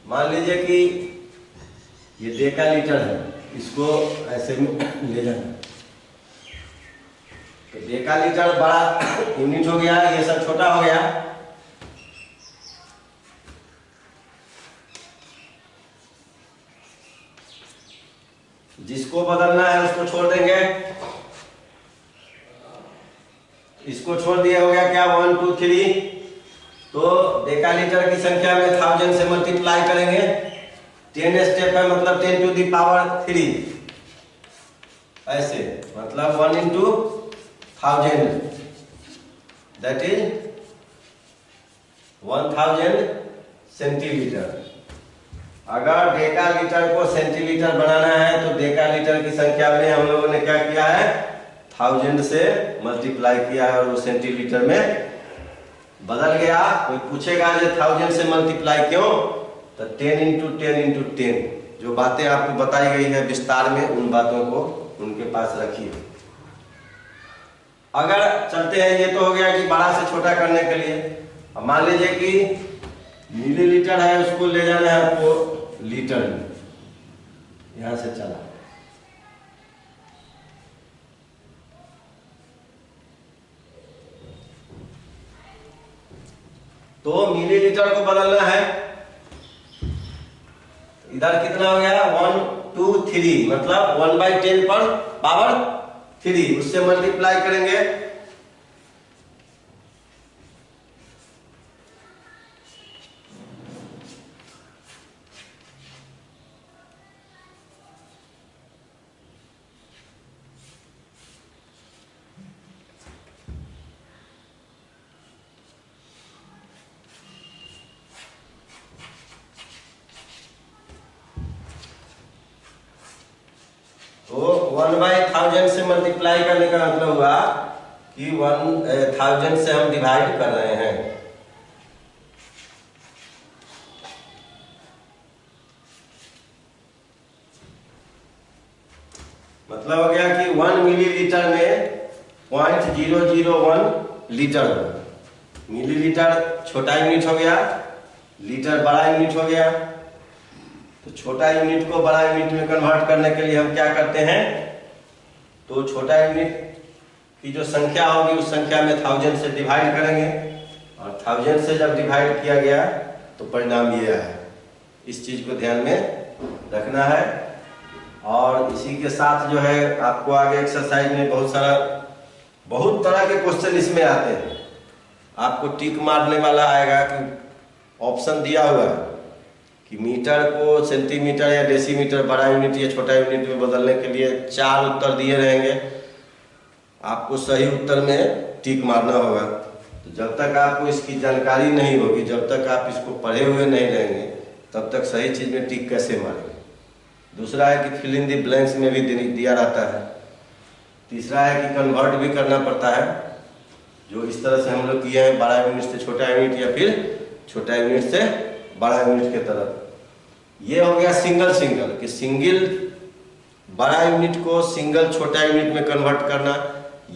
मान लीजिए कि ये डेका लीटर है, इसको ऐसे ले जाना। तो डेका लीटर बड़ा यूनिट हो गया, ये सब छोटा हो गया। जिसको बदलना है उसको छोड़ देंगे। इसको छोड़ दिया, हो गया क्या 1 2 3। तो डेका लीटर की संख्या में 1000 से मल्टीप्लाई करेंगे। 10 स्टेप है मतलब 10 टू द पावर 3, ऐसे मतलब 1 इंटू 1000, दैट इज 1000 सेंटीलीटर। अगर डेका लीटर को सेंटीलीटर बनाना है तो डेका लीटर की संख्या में हम लोगों ने क्या किया है, 1000 से मल्टीप्लाई किया है और वो सेंटीलीटर में बदल गया। कोई पूछेगा जो 1000 से मल्टीप्लाई क्यों, तो 10 इंटू 10 इंटू 10 जो बातें आपको बताई गई है विस्तार में, उन बातों को उनके पास रखिए। अगर चलते हैं, ये तो हो गया कि बड़ा से छोटा करने के लिए। अब मान लीजिए कि मिलीलीटर है, उसको ले जाना है आपको लीटर में, यहां से चला, तो मिलीलीटर को बदलना है। इधर कितना हो गया, 1 2 3, मतलब 1/10 पर पावर 3, उससे मल्टीप्लाई करेंगे। तो 1/1000 से मल्टीप्लाई करने का मतलब हुआ कि 1000 से हम डिवाइड कर रहे हैं। मतलब हो गया कि 1 मिलीलीटर में 0.001 लीटर होगा। मिलीलीटर छोटा यूनिट हो गया, लीटर बड़ा यूनिट हो गया। तो छोटा यूनिट को बड़ा यूनिट में कन्वर्ट करने के लिए हम क्या करते हैं, तो छोटा यूनिट की जो संख्या होगी उस संख्या में 1000 से डिवाइड करेंगे, और 1000 से जब डिवाइड किया गया तो परिणाम ये है। इस चीज को ध्यान में रखना है। और इसी के साथ जो है आपको आगे एक्सरसाइज में बहुत तरह के क्वेश्चन इसमें आते हैं। आपको टिक मारने वाला आएगा कि ऑप्शन दिया हुआ है कि मीटर को सेंटीमीटर या डेसीमीटर, बड़ा यूनिट या छोटा यूनिट में बदलने के लिए 4 उत्तर दिए रहेंगे। आपको सही उत्तर में टिक मारना होगा। तो जब तक आपको इसकी जानकारी नहीं होगी, जब तक आप इसको पढ़े हुए नहीं रहेंगे, तब तक सही चीज में टिक कैसे मारेंगे। दूसरा है कि फिल इन द ब्लैंक्स में भी दिया रहता है। तीसरा है कि कन्वर्ट भी करना पड़ता है, जो इस तरह से हम लोग किए हैं, बड़ा यूनिट से छोटा यूनिट या फिर छोटा यूनिट से बड़ा यूनिट के तरफ। ये हो गया सिंगल कि सिंगल बड़ा यूनिट को सिंगल छोटा यूनिट में कन्वर्ट करना,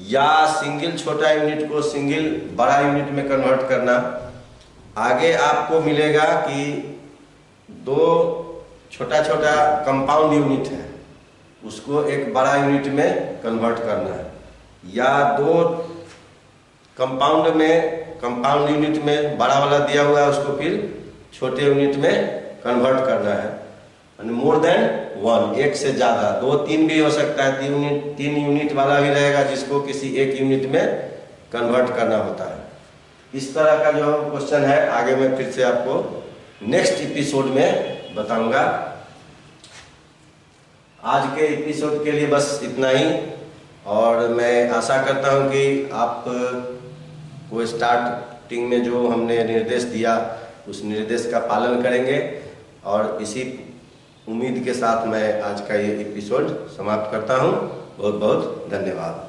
या सिंगल छोटा यूनिट को सिंगल बड़ा यूनिट में कन्वर्ट करना। आगे आपको मिलेगा कि 2 छोटा कंपाउंड यूनिट है, उसको एक बड़ा यूनिट में कन्वर्ट करना है, या 2 कंपाउंड यूनिट में बड़ा वाला दिया हुआ है, उसको फिर छोटे यूनिट में कन्वर्ट करना है। मोर देन 1, एक से ज्यादा, 2 3 भी हो सकता है, 3 यूनिट वाला भी रहेगा जिसको किसी एक यूनिट में कन्वर्ट करना होता है। इस तरह का जो क्वेश्चन है आगे मैं फिर से आपको नेक्स्ट एपिसोड में बताऊंगा। आज के एपिसोड के लिए बस इतना ही, और मैं आशा करता हूं कि आप को स्टार्टिंग में जो हमने निर्देश दिया उस निर्देश का पालन करेंगे। और इसी उम्मीद के साथ मैं आज का ये एपिसोड समाप्त करता हूं। बहुत बहुत धन्यवाद।